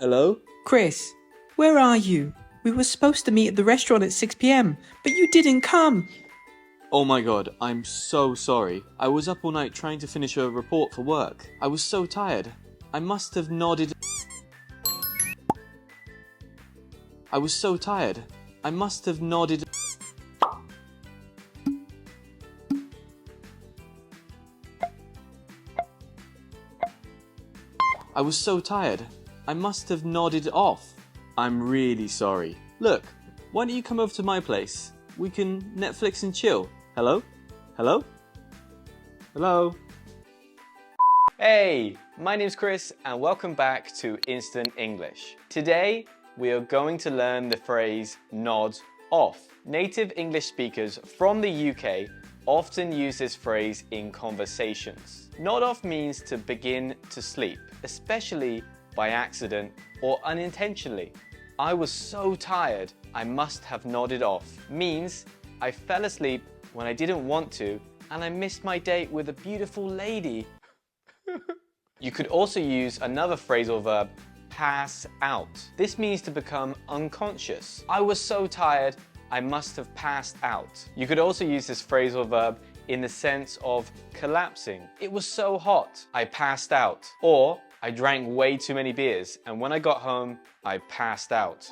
Hello? Chris, where are you? We were supposed to meet at the restaurant at 6 p.m, but you didn't come. Oh my god, I'm so sorry. I was up all night trying to finish a report for work. I was so tired. I must have nodded. I was so tired. I must have nodded. I was so tired. I must have nodded off. I'm really sorry. Look, why don't you come over to my place? We can Netflix and chill. Hello? Hello? Hello? Hey, my name's Chris and welcome back to Instant English. Today, we are going to learn the phrase nod off. Native English speakers from the UK often use this phrase in conversations. Nod off means to begin to sleep, especially by accident or unintentionally. I was so tired, I must have nodded off. Means I fell asleep when I didn't want to and I missed my date with a beautiful lady. You could also use another phrasal verb, pass out. This means to become unconscious. I was so tired, I must have passed out. You could also use this phrasal verb in the sense of collapsing. It was so hot, I passed out. Or, I drank way too many beers, and when I got home, I passed out.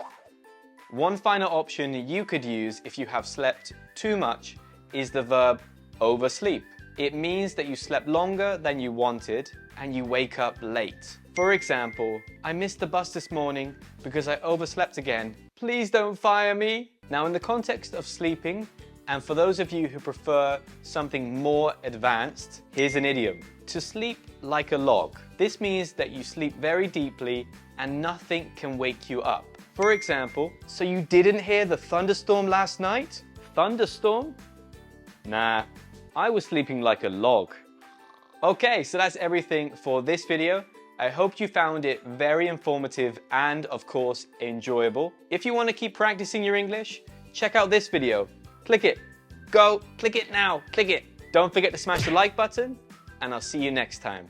One final option you could use if you have slept too much is the verb oversleep. It means that you slept longer than you wanted and you wake up late. For example, I missed the bus this morning because I overslept again. Please don't fire me. Now, in the context of sleeping, and for those of you who prefer something more advanced, here's an idiom. To sleep like a log. This means that you sleep very deeply and nothing can wake you up. For example, so you didn't hear the thunderstorm last night? Thunderstorm? Nah, I was sleeping like a log. Okay, so that's everything for this video. I hope you found it very informative and, of course, enjoyable. If you want to keep practicing your English, check out this video. Click it. Go, click it now, click it. Don't forget to smash the like button, and I'll see you next time.